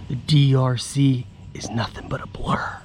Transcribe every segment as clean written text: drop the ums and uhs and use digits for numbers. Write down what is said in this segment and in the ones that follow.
the DRC is nothing but a blur.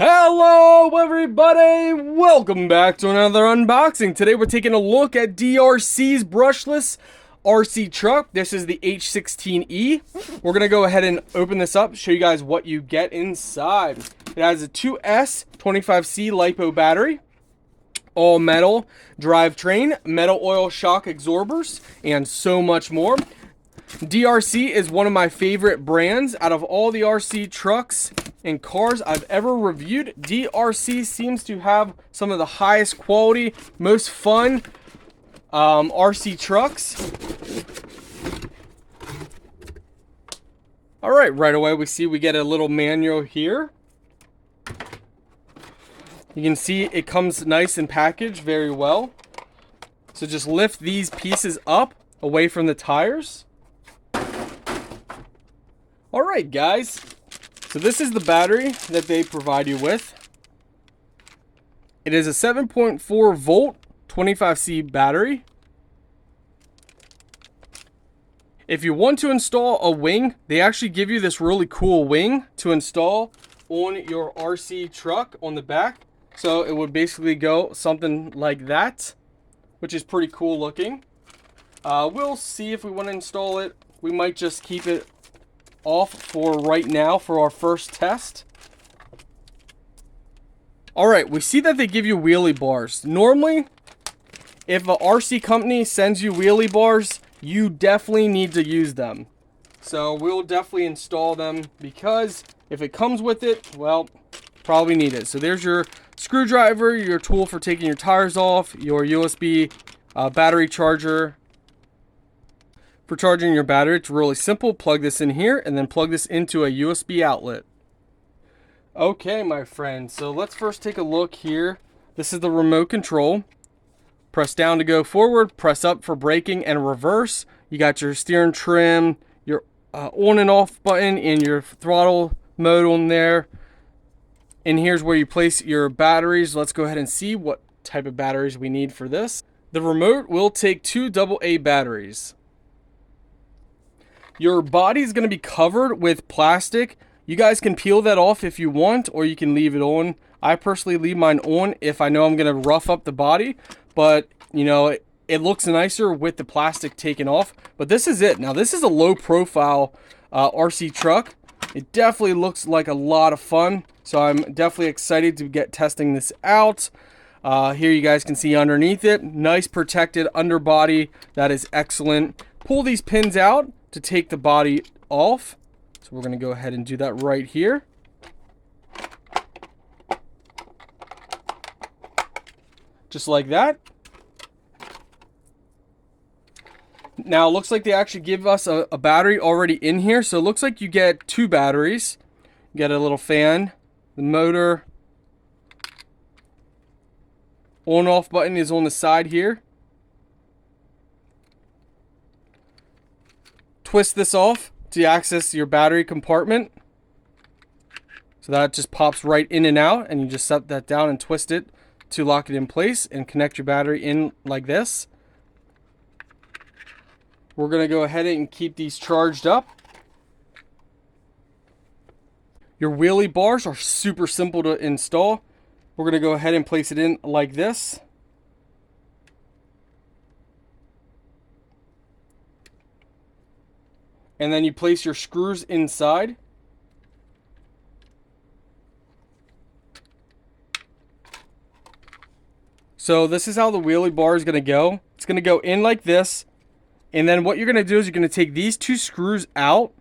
Hello everybody, welcome back to another unboxing. Today we're taking a look at DEERC's brushless RC truck. This is the H16E. We're going to go ahead and open this up, show you guys what you get inside. It has a 2S25C LiPo battery, all metal drivetrain, metal oil shock absorbers, and so much more. DEERC is one of my favorite brands out of all the RC trucks and cars I've ever reviewed. DEERC seems to have some of the highest quality, most fun RC trucks. All right away we get a little manual here. You can see it comes nice and packaged very well. So just lift these pieces up away from the tires. All right, guys. So this is the battery that they provide you with. It is a 7.4 volt 25C battery. If you want to install a wing, they actually give you this really cool wing to install on your RC truck on the back. So it would basically go something like that, which is pretty cool looking. We'll see if we want to install it. We might just keep it off for right now for our first test. All right, we see that they give you wheelie bars. Normally, if a RC company sends you wheelie bars, you definitely need to use them. So we'll definitely install them because if it comes with it, well, probably need it. So there's your screwdriver, your tool for taking your tires off, your USB battery charger. For charging your battery, it's really simple. Plug this in here and then plug this into a USB outlet. Okay, my friends, so let's first take a look here. This is the remote control. Press down to go forward, press up for braking and reverse. You got your steering trim, your on and off button, and your throttle mode on there. And here's where you place your batteries. Let's go ahead and see what type of batteries we need for this. The remote will take 2 AA batteries. Your body is going to be covered with plastic. You guys can peel that off if you want, or you can leave it on. I personally leave mine on if I know I'm going to rough up the body, but you know, it looks nicer with the plastic taken off. But this is it. Now this is a low profile RC truck. It definitely looks like a lot of fun, so I'm definitely excited to get testing this out. Here you guys can see underneath it, nice protected underbody. That is excellent. Pull these pins out to take the body off. So we're going to go ahead and do that right here. Just like that. Now it looks like they actually give us a battery already in here. So it looks like you get 2 batteries. You get a little fan, the motor. On off button is on the side here. Twist this off to access your battery compartment. So that just pops right in and out, and you just set that down and twist it to lock it in place and connect your battery in like this. We're going to go ahead and keep these charged up. Your wheelie bars are super simple to install. We're going to go ahead and place it in like this. And then you place your screws inside. So this is how the wheelie bar is going to go. It's going to go in like this. And then what you're going to do is you're going to take these 2 screws out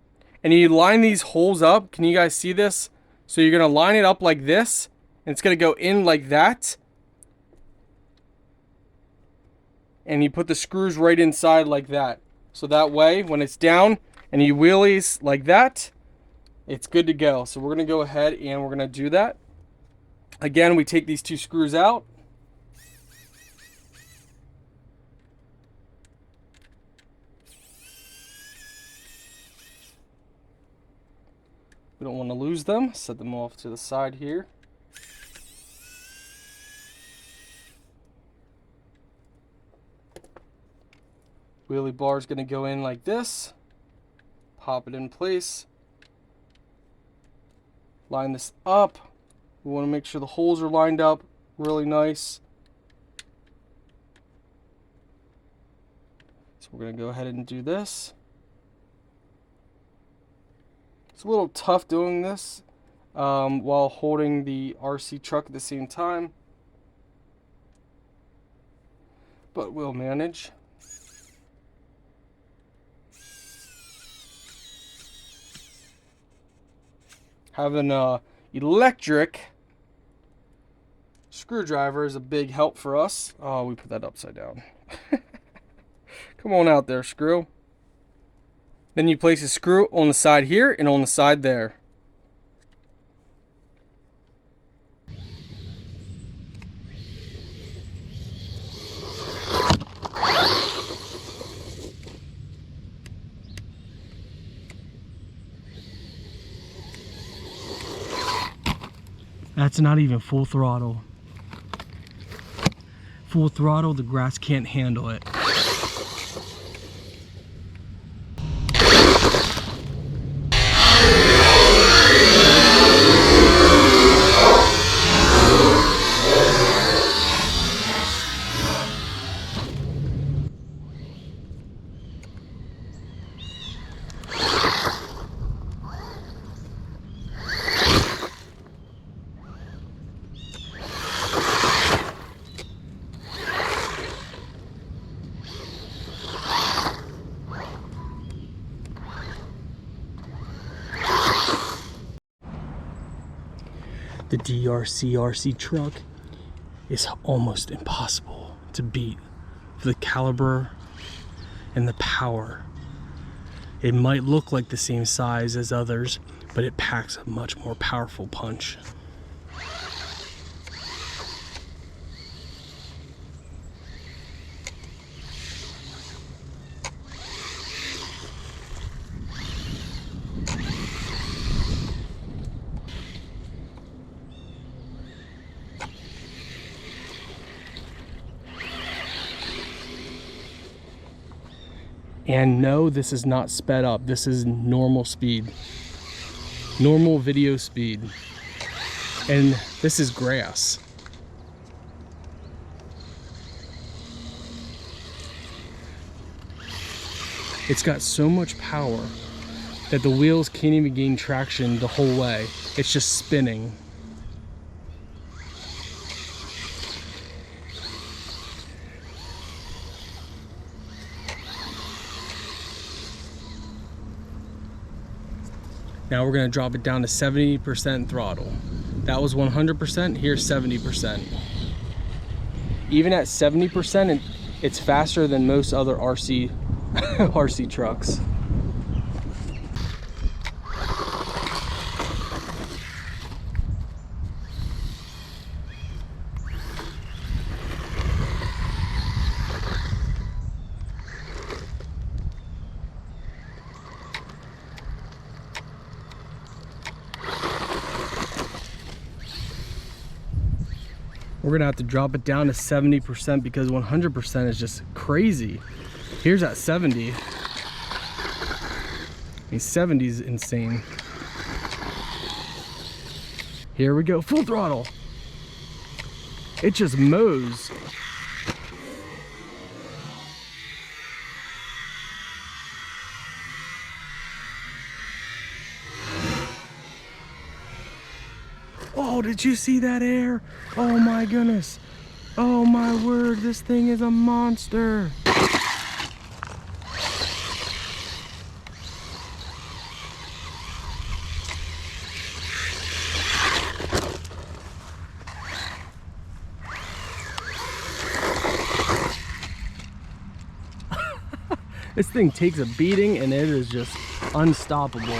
and you line these holes up. Can you guys see this? So you're going to line it up like this. And it's going to go in like that. And you put the screws right inside like that. So that way, when it's down, and you wheelies like that, it's good to go. So we're gonna go ahead and we're gonna do that. Again, we take these 2 screws out. We don't want to lose them. Set them off to the side here. Wheelie bar is going to go in like this. Pop it in place. Line this up. We want to make sure the holes are lined up really nice. So we're going to go ahead and do this. It's a little tough doing this while holding the RC truck at the same time, but we'll manage. Having an electric screwdriver is a big help for us. Oh, we put that upside down. Come on out there, screw. Then you place a screw on the side here and on the side there. That's not even full throttle. Full throttle, the grass can't handle it. The DEERC RC truck is almost impossible to beat for the caliber and the power. It might look like the same size as others, but it packs a much more powerful punch. And no, this is not sped up. This is normal speed. Normal video speed. And this is grass. It's got so much power that the wheels can't even gain traction the whole way. It's just spinning. Now we're going to drop it down to 70% throttle. That was 100%, here's 70%. Even at 70%, it's faster than most other RC RC trucks. We're gonna have to drop it down to 70% because 100% is just crazy. Here's at 70. I mean, 70 is insane. Here we go, full throttle. It just mows. Oh, did you see that air? Oh my goodness. Oh my word, this thing is a monster. This thing takes a beating and it is just unstoppable.